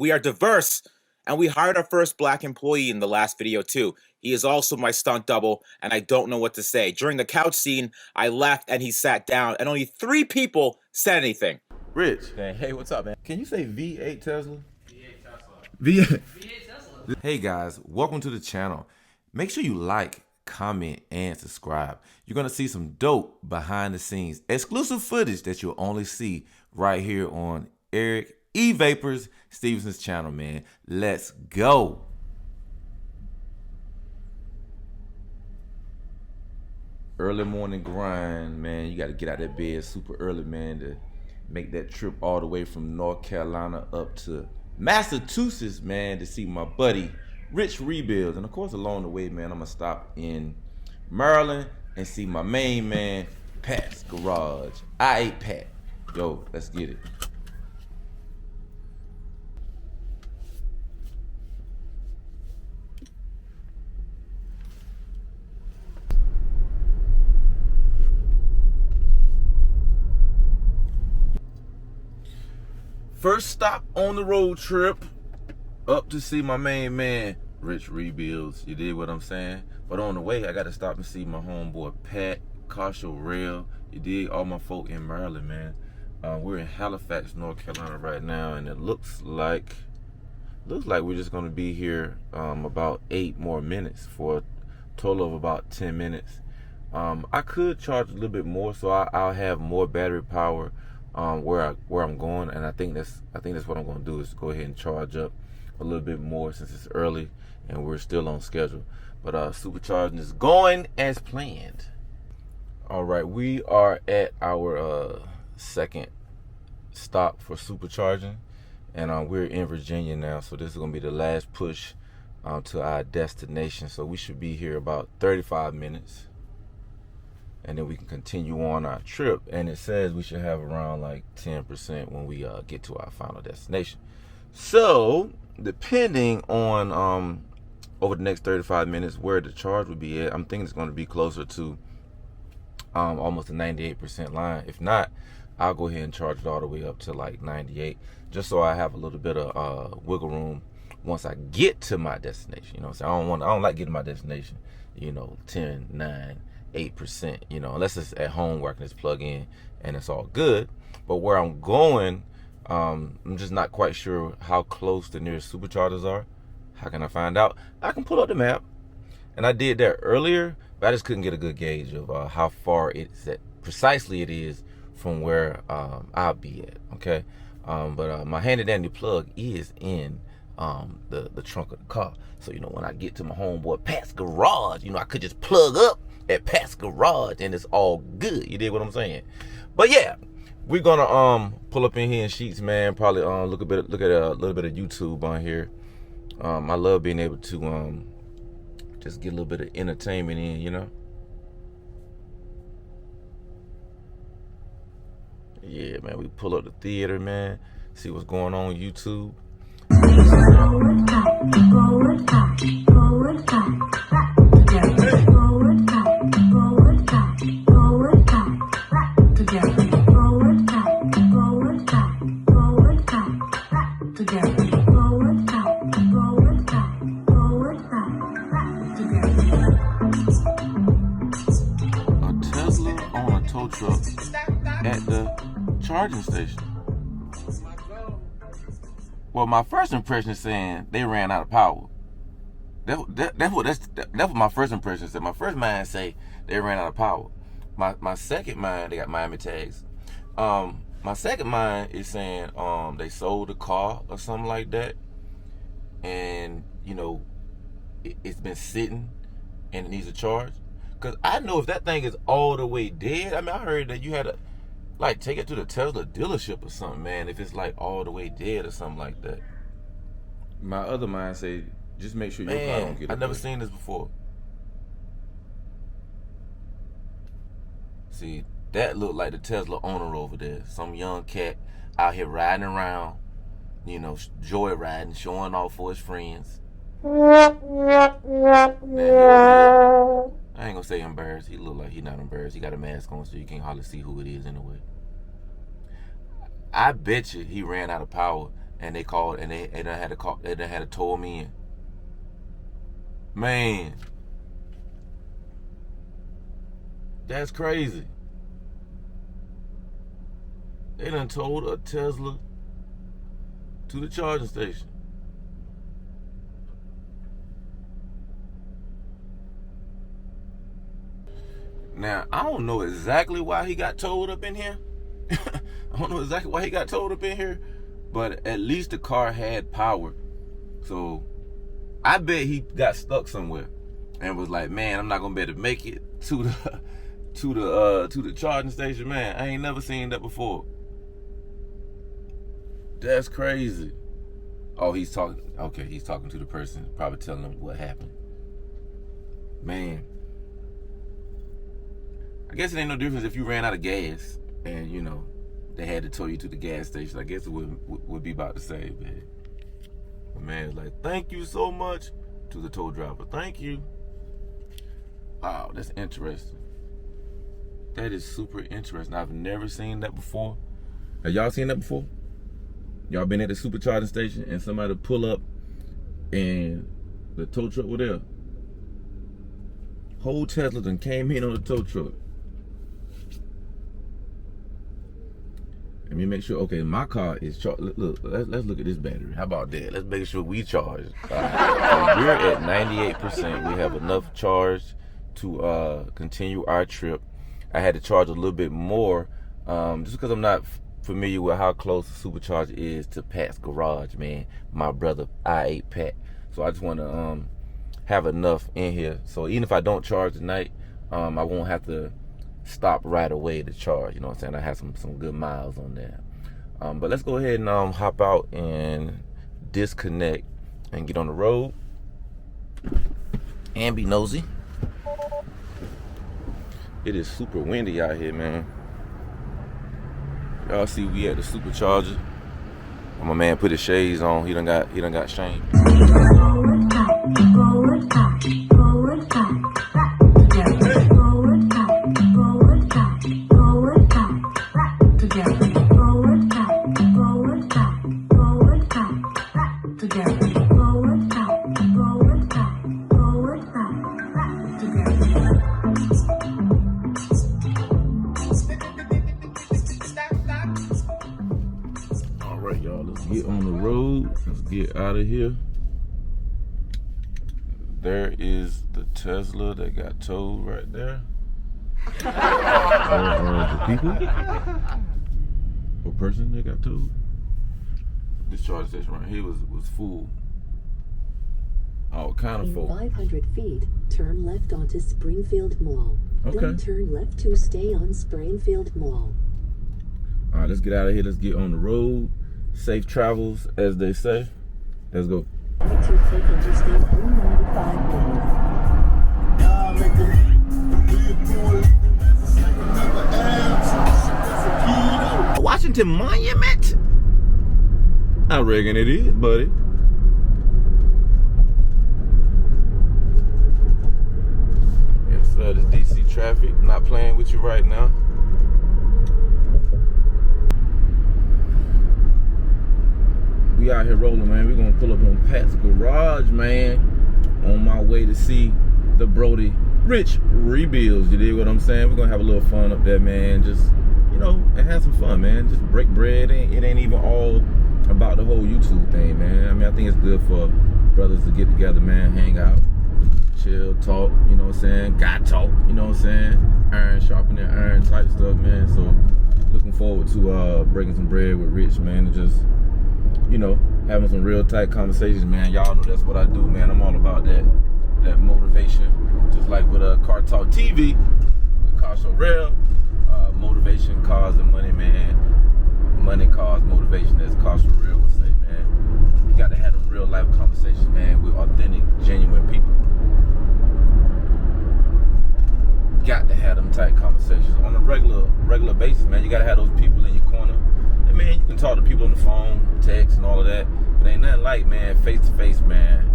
We are diverse, and we hired our first black employee in the last video too. He is also my stunt double, and I don't know what to say. During the couch scene, I left and he sat down, and only 3 people said anything. Rich. Hey, what's up, man? Can you say V8 Tesla? V8 Tesla. V8. V8 Tesla. Hey guys, welcome to the channel. Make sure you like, comment, and subscribe. You're gonna see some dope behind the scenes, exclusive footage that you'll only see right here on Eric Evapors Stevenson's channel, man. Let's go. Early morning grind, man. You got to get out of that bed super early, man, to make that trip all the way from North Carolina up to Massachusetts, man, to see my buddy Rich Rebuilds. And of course, along the way, man, I'm gonna stop in Maryland and see my main man, Pat's Garage. I ate Pat. Yo, let's get it. First stop on the road trip, up to see my main man, Rich Rebuilds. You did what I'm saying? But on the way, I got to stop and see my homeboy, Pat, CASHAPP. You did, all my folk in Maryland, man. We're in Halifax, North Carolina right now, and it looks like we're just gonna be here about 8 more minutes for a total of about 10 minutes. I could charge a little bit more, so I'll have more battery power where I'm going, and I think that's what I'm gonna do, is go ahead and charge up a little bit more since it's early and we're still on schedule. But supercharging is going as planned. All right, we are at our second stop for supercharging, and we're in Virginia now, so this is gonna be the last push to our destination. So we should be here about 35 minutes, and then we can continue on our trip. And it says we should have around like 10% when we get to our final destination. So depending on over the next 35 minutes where the charge would be at, I'm thinking it's going to be closer to almost a 98% line. If not, I'll go ahead and charge it all the way up to like 98, just so I have a little bit of wiggle room once I get to my destination. You know what I'm saying? I don't like getting to my destination, 10, 9, 8%, unless it's at home where I can just plug in and it's all good. But where I'm going, I'm just not quite sure how close the nearest superchargers are. How can I find out? I can pull up the map, and I did that earlier, but I just couldn't get a good gauge of how far precisely it is from where I'll be at. Okay, but my handy dandy plug is in the trunk of the car. So when I get to my homeboy Pat's Garage, I could just plug up at Pat's Garage and it's all good. You dig what I'm saying? But yeah, we're gonna pull up in here in Sheets, man. Probably look at a little bit of YouTube on here. I love being able to just get a little bit of entertainment in, Yeah, man, we pull up the theater, man. See what's going on YouTube. Truck at the charging station. Well, my first impression is saying they ran out of power. That's what my first impression said. My first mind say they ran out of power. My second mind, they got Miami tags. My second mind is saying they sold the car or something like that, and it's been sitting and it needs a charge. Because I know if that thing is all the way dead, I heard that you had to take it to the Tesla dealership or something, man, if it's like all the way dead or something like that. My other mind say just make sure your car don't get it. I've never seen this before. See, that looked like the Tesla owner over there. Some young cat out here riding around, joyriding, showing off for his friends. Man, I ain't gonna say embarrassed. He look like he not embarrassed. He got a mask on, so you can't hardly see who it is anyway. I bet you he ran out of power and they called and they done had to call, they done had to tow me in. Man, that's crazy. They done towed a Tesla to the charging station. Now, I don't know exactly why he got towed up in here. I don't know exactly why he got towed up in here, but at least the car had power. So I bet he got stuck somewhere and was like, man, I'm not gonna be able to make it to the charging station. Man, I ain't never seen that before. That's crazy. Oh, he's talking. Okay, he's talking to the person, probably telling them what happened. Man, I guess it ain't no difference if you ran out of gas and, you know, they had to tow you to the gas station. I guess it would be about the same, man. The man's like, thank you so much to the tow driver. Thank you. Wow, that's interesting. That is super interesting. I've never seen that before. Have y'all seen that before? Y'all been at the supercharging station and somebody pull up and the tow truck was there? Whole Tesla done came in on the tow truck. Let me make sure. Okay, my car is charged. Look, let's look at this battery. How about that? Let's make sure we charge. So we're at 98%. We have enough charge to continue our trip. I had to charge a little bit more just because I'm not familiar with how close the supercharger is to Pat's garage, man. My brother I8 Pat. So I just want to have enough in here. So even if I don't charge tonight, I won't have to stop right away to charge. You know what I'm saying? I have some good miles on there. But let's go ahead and hop out and disconnect and get on the road and be nosy. It is super windy out here, man. Y'all see we at the supercharger. My man put his shades on. He done got shamed. Get on the road. Let's get out of here. There is the Tesla that got towed right there. The people or person that got towed. This charge station right here was full. All kind of full. 500 feet, turn left onto Springfield Mall. Okay. Then turn left to stay on Springfield Mall. All right, let's get out of here. Let's get on the road. Safe travels, as they say. Let's go. To take Interstate 395 north. Washington Monument? I reckon it is, buddy. Yes, sir. This DC traffic. Not playing with you right now. We out here rolling, man. We're gonna pull up on Pat's garage, man. On my way to see the Brody Rich rebuilds. You dig what I'm saying? We're gonna have a little fun up there, man. Just, you know, and have some fun, man. Just break bread. It ain't even all about the whole YouTube thing, man. I mean, I think it's good for brothers to get together, man, hang out, chill, talk, you know what I'm saying? Guy talk, you know what I'm saying? Iron sharpening iron type stuff, man. So looking forward to breaking some bread with Rich, man, and just, you know, having some real tight conversations, man. Y'all know that's what I do, man. I'm all about that motivation. Just like with Car Talk TV, with CASHAPP Real, motivation, cause, and money, man. Money, cause, motivation, as CASHAPP Real would say, man. You got to have them real life conversations, man, with authentic, genuine people. Got to have them tight conversations on a regular basis, man. You got to have those people in your corner. And, man, you can talk to people on the phone, text, and all of that, but ain't nothing like, man, face to face, man.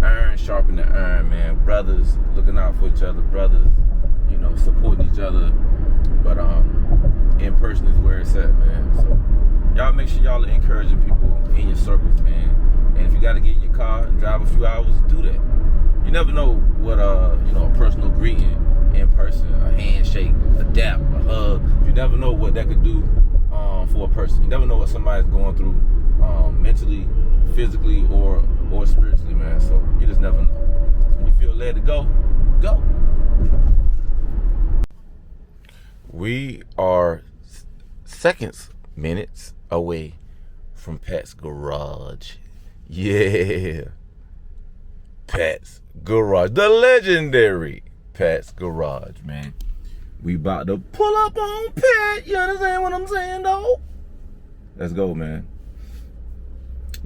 Iron sharpening iron, man. Brothers looking out for each other, brothers, you know, supporting each other. But in person is where it's at, man. So y'all make sure y'all are encouraging people in your have a few hours to do that. You never know what you know, a personal greeting in person, a handshake, a dap, a hug. You never know what that could do for a person. You never know what somebody's going through mentally, physically, or spiritually, man. So you just never know. So when you feel led to go, go. We are minutes away from Pat's garage. Yeah. Pat's garage. The legendary Pat's garage, man. We about to pull up on Pat. You understand what I'm saying, though? Let's go, man.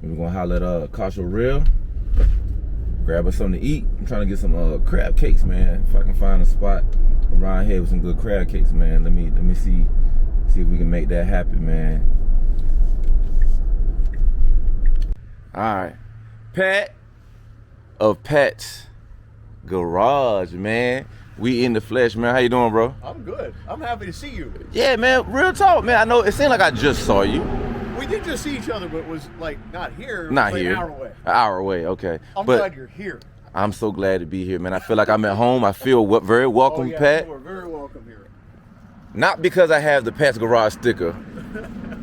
We're gonna holler at CASHAPP Real. Grab us something to eat. I'm trying to get some crab cakes, man. If I can find a spot around here with some good crab cakes, man. Let me see if we can make that happen, man. All right, Pat of Pat's Garage, man. We in the flesh, man. How you doing, bro? I'm good. I'm happy to see you. Yeah, man. Real talk, man. I know it seemed like I just saw you. We did just see each other, but it was like not here. It Not was like here. An hour away. An hour away. Okay. I'm glad you're here. I'm so glad to be here, man. I feel like I'm at home. I feel very welcome, yeah, Pat. You are very welcome here. Not because I have the Pat's Garage sticker,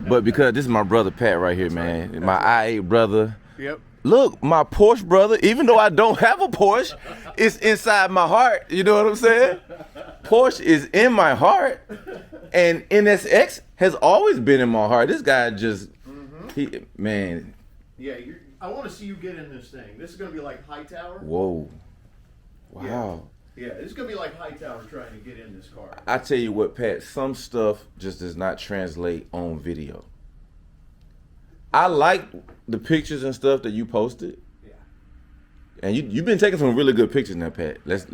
but because this is my brother Pat right here, man. Right. My I-8 brother. Yep. Look, my Porsche brother, even though I don't have a Porsche, it's inside my heart. You know what I'm saying? Porsche is in my heart, and NSX has always been in my heart. This guy just, man. Yeah, I want to see you get in this thing. This is going to be like Hightower. Whoa. Wow. Yeah, this is going to be like Hightower trying to get in this car. I tell you what, Pat, some stuff just does not translate on video. I like the pictures and stuff that you posted. Yeah. And you've been taking some really good pictures now, Pat. Let's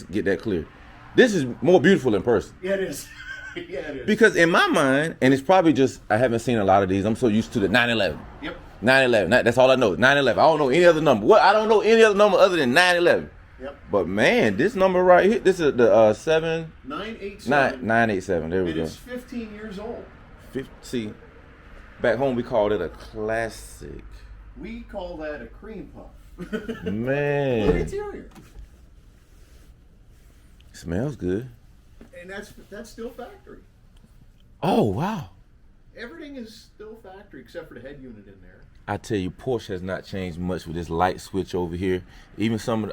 get that clear. This is more beautiful in person. Yeah, it is. Yeah, it is. Because in my mind, and it's probably just I haven't seen a lot of these. I'm so used to the 911. Yep. 911. That's all I know. 911. I don't know any other number. What? I don't know any other number other than 911. Yep. But man, this number right here, this is the 987. 987. There we go. It's 15 years old. See, back home we called it a classic. We call that a cream puff. Man. Look interior. Smells good. And that's still factory. Oh, wow. Everything is still factory except for the head unit in there. I tell you, Porsche has not changed much with this light switch over here. Even some,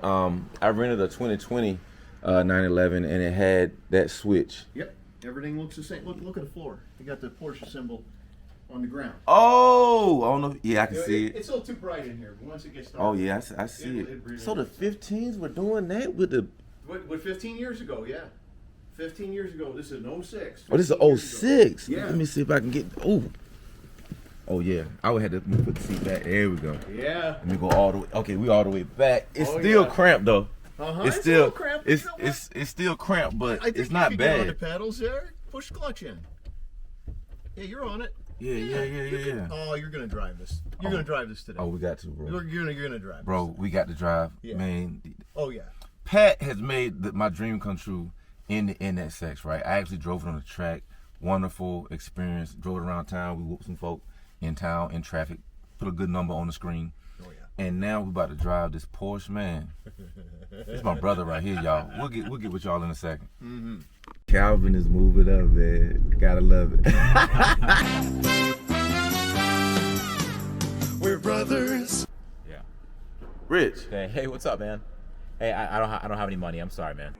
I rented a 2020 911 and it had that switch. Yep. Everything looks the same. Look at the floor. You got the Porsche symbol on the ground. Oh, I don't know. Yeah, I can see it. It's a little too bright in here, but once it gets dark. Oh, yeah, I see it. So the 15s were doing that with the... With 15 years ago, yeah. 15 years ago, this is an 06. Oh, this is 06. Yeah. Let me see if I can get... Oh, yeah. I would have to put the seat back. There we go. Yeah. Let me go all the way. Okay, we all the way back. It's Oh, still yeah. cramped, though. It's still cramped. It's You know what? it's still cramped, but I think it's you not can get on the bad. pedals there. Push the clutch in. Yeah, you're on it. Yeah. Oh, you're gonna drive this. You're gonna drive this today. Oh, we got to, bro. You're gonna drive. Bro, we got to drive. Yeah. Man, Oh yeah. Pat has made my dream come true in the NSX, right? I actually drove it on the track. Wonderful experience. Drove it around town. We whooped some folk in town, in traffic. Put a good number on the screen. Oh yeah. And now we're about to drive this Porsche, man. It's my brother right here, y'all. We'll get with y'all in a second. Mm-hmm. Calvin is moving up, man. Gotta love it. We're brothers. Yeah. Rich. Hey, what's up, man? Hey, I don't have any money. I'm sorry, man.